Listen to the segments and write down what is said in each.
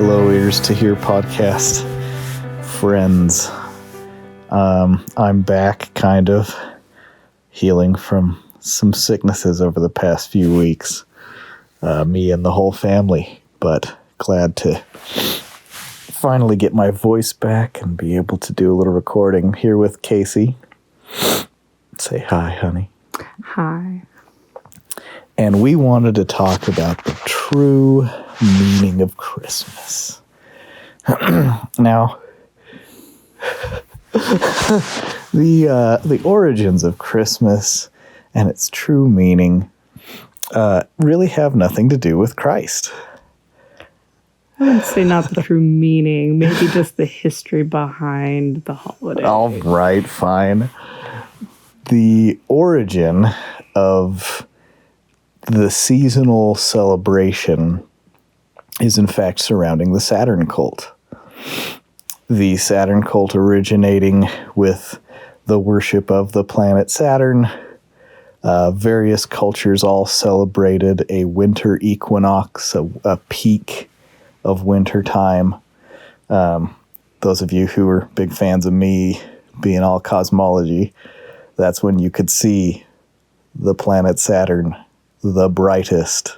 Hello, Ears to Hear podcast friends. I'm back, kind of healing from some sicknesses over the past few weeks. Me and the whole family, but glad to finally get my voice back and be able to do a little recording here with Kacie. Say hi, honey. Hi. And we wanted to talk about the true meaning of Christmas. Now, the origins of Christmas and its true meaning really have nothing to do with Christ. I wouldn't say not the true meaning, maybe just the history behind the holiday. All right, fine. The origin of the seasonal celebration is in fact surrounding the Saturn cult. The Saturn cult originating with the worship of the planet Saturn. Various cultures all celebrated a winter equinox, a peak of winter time. Those of you who are big fans of me being all cosmology, that's when you could see the planet Saturn the brightest.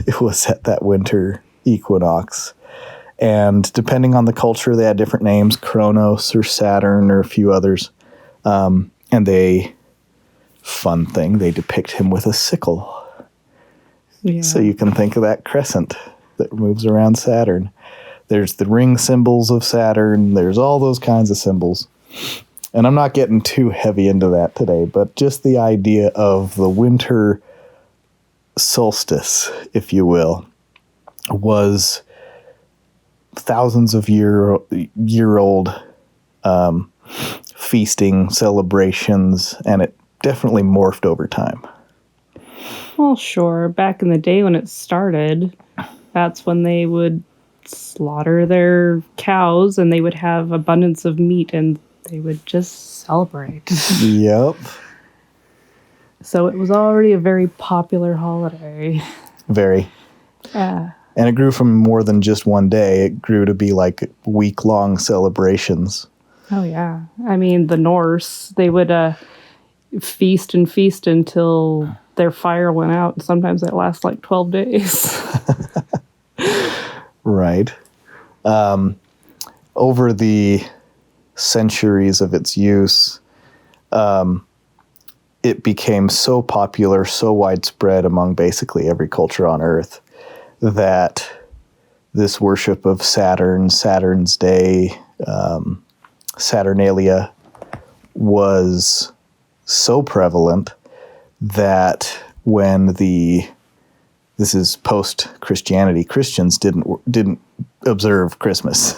It was at that winter equinox. And depending on the culture, they had different names, Kronos or Saturn or a few others. And fun thing, they depict him with a sickle. Yeah. So you can think of that crescent that moves around Saturn. There's the ring symbols of Saturn. There's all those kinds of symbols. And I'm not getting too heavy into that today, but just the idea of the winter solstice, if you will, was thousands of year old feasting celebrations, and it definitely morphed over time. Well, sure. Back in the day when it started, that's when they would slaughter their cows and they would have abundance of meat and they would just celebrate. Yep. So it was already a very popular holiday. Very. Yeah. And it grew from more than just one day. It grew to be like week-long celebrations. Oh, yeah. I mean, the Norse, they would feast and feast until their fire went out. Sometimes it lasts like 12 days. Right. Over the centuries of its use, it became so popular, so widespread among basically every culture on Earth, that this worship of Saturn, Saturn's Day, Saturnalia was so prevalent that when this is post-Christianity, Christians didn't observe Christmas.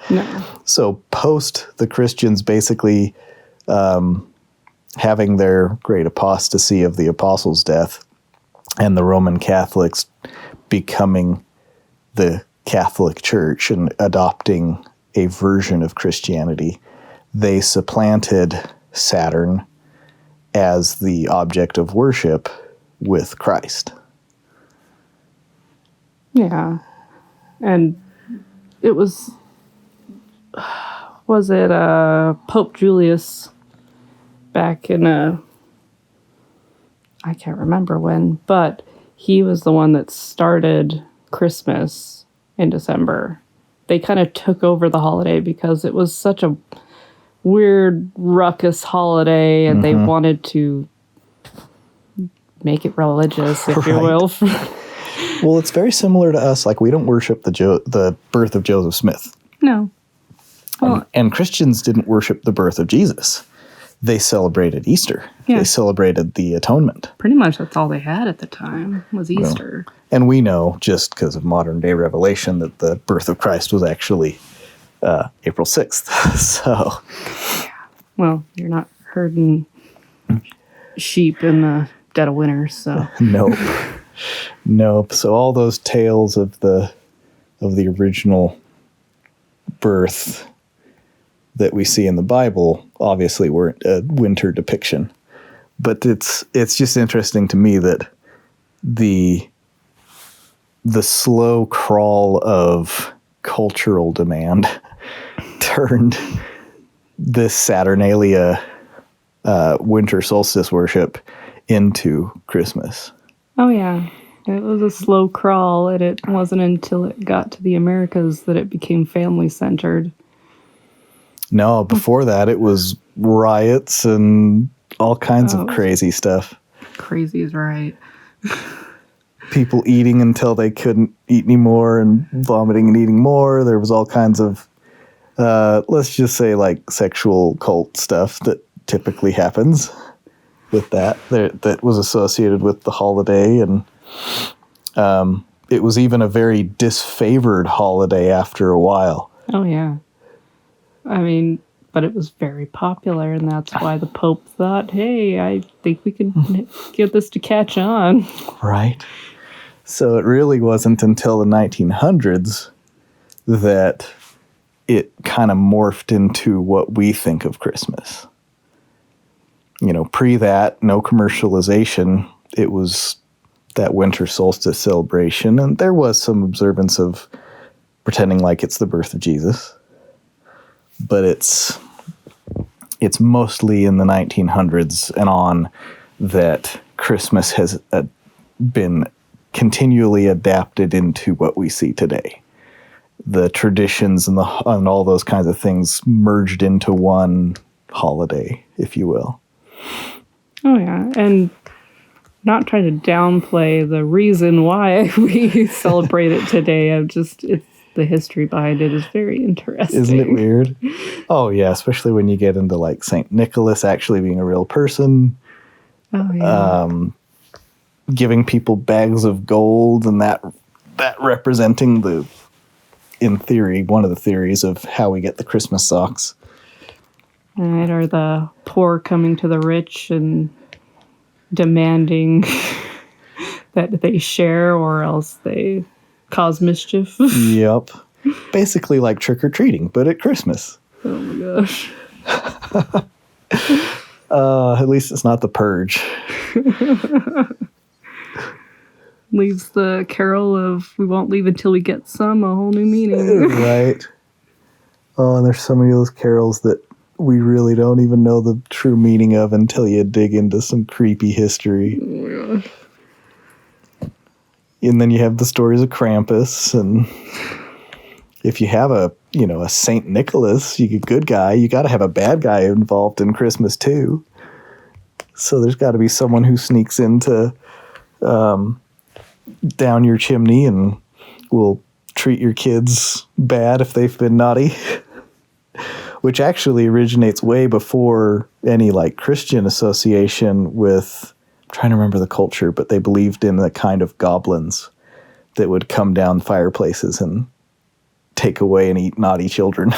No. So post the Christians basically having their great apostasy of the apostles' death and the Roman Catholics becoming the Catholic Church and adopting a version of Christianity, they supplanted Saturn as the object of worship with Christ. Yeah. And it was it Pope Julius back in I can't remember when, but he was the one that started Christmas in December. They kind of took over the holiday because it was such a weird ruckus holiday and they wanted to make it religious, if you will. Well, it's very similar to us. Like, we don't worship the birth of Joseph Smith. No. Well, And Christians didn't worship the birth of Jesus. They celebrated Easter. Yeah. They celebrated the atonement. pretty much that's all they had at the time was Easter. And we know, just because of modern day revelation, that the birth of Christ was actually April 6th. So, Well, you're not herding sheep in the dead of winter, so. nope. Nope. So all those tales of the original birth that we see in the Bible obviously weren't a winter depiction. But it's just interesting to me that the the slow crawl of cultural demand turned this Saturnalia winter solstice worship into Christmas. Oh, yeah. It was a slow crawl, and it wasn't until it got to the Americas that it became family-centered. No, before that, it was riots and all kinds of crazy stuff. Crazy is right. People eating until they couldn't eat anymore and vomiting and eating more. There was all kinds of, let's just say, like, sexual cult stuff that typically happens with that was associated with the holiday. And it was even a very disfavored holiday after a while. Oh, yeah. I mean, but it was very popular, and that's why the Pope thought, hey, I think we can get this to catch on. Right. So it really wasn't until the 1900s that it kind of morphed into what we think of Christmas. You know, pre that, no commercialization, it was that winter solstice celebration, and there was some observance of pretending like it's the birth of Jesus. But it's mostly in the 1900s and on that Christmas has been continually adapted into what we see today. The traditions and all those kinds of things merged into one holiday, if you will. Oh, yeah. And not trying to downplay the reason why we celebrate it today. The history behind it is very interesting. Isn't it weird? Oh, yeah, especially when you get into, like, St. Nicholas actually being a real person. Oh, yeah. Giving people bags of gold, and that representing in theory, one of the theories of how we get the Christmas socks. Right, or the poor coming to the rich and demanding that they share, or else they cause mischief. Yep. Basically like trick-or-treating, but at Christmas. Oh my gosh. At least it's not the purge. Leaves the carol of we won't leave until we get some a whole new meaning. Right. Oh, and there's so many of those carols that we really don't even know the true meaning of until you dig into some creepy history. Oh my gosh. And then you have the stories of Krampus, and if you have a Saint Nicholas, you get a good guy, you got to have a bad guy involved in Christmas too. So there's got to be someone who sneaks into down your chimney and will treat your kids bad if they've been naughty. Which actually originates way before any like Christian association with, I'm trying to remember the culture, but they believed in the kind of goblins that would come down fireplaces and take away and eat naughty children.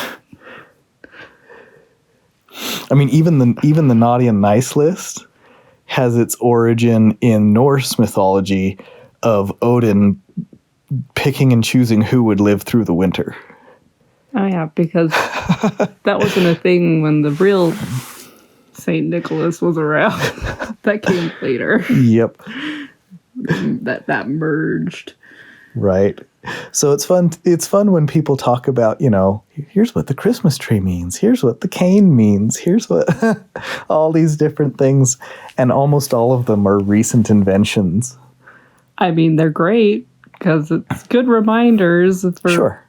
I mean, even the naughty and nice list has its origin in Norse mythology of Odin picking and choosing who would live through the winter. Oh yeah, because that wasn't a thing when the real Saint Nicholas was around. That came later. Yep. That merged. Right. So it's fun. It's fun when people talk about, here's what the Christmas tree means. Here's what the cane means. Here's what all these different things. And almost all of them are recent inventions. I mean, they're great because it's good reminders. Sure.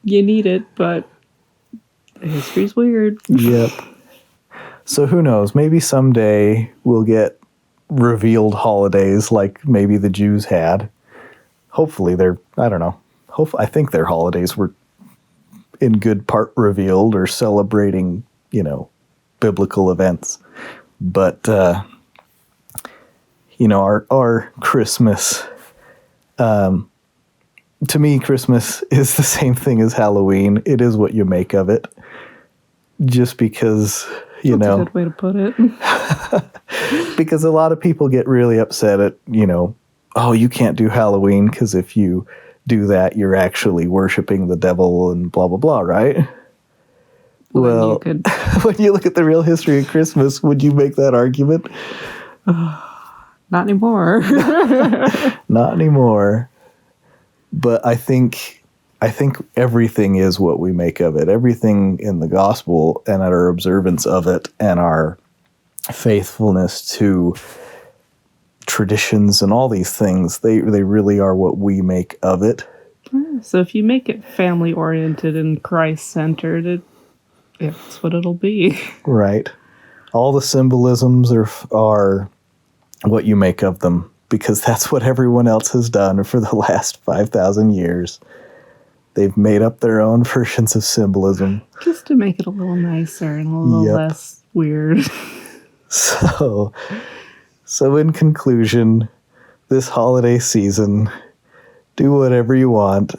You need it, but history's weird. Yep. So who knows? Maybe someday we'll get revealed holidays like maybe the Jews had. Hopefully I don't know. I think their holidays were in good part revealed or celebrating, biblical events. But, our Christmas, to me, Christmas is the same thing as Halloween. It is what you make of it. Just because, That's a good way to put it. Because a lot of people get really upset at, oh, you can't do Halloween because if you do that, you're actually worshiping the devil and blah, blah, blah, right? Well, when you look at the real history of Christmas, would you make that argument? Not anymore. Not anymore. But I think everything is what we make of it. Everything in the gospel and our observance of it and our faithfulness to traditions and all these things, they really are what we make of it. So if you make it family oriented and Christ centered, it's what it'll be. Right. All the symbolisms are what you make of them, because that's what everyone else has done for the last 5,000 years. They've made up their own versions of symbolism. Just to make it a little nicer and a little less weird. So in conclusion, this holiday season, do whatever you want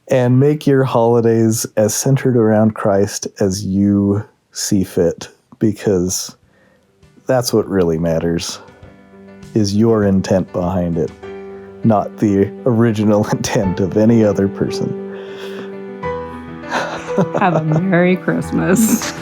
and make your holidays as centered around Christ as you see fit, because that's what really matters, is your intent behind it, not the original intent of any other person. Have a Merry Christmas.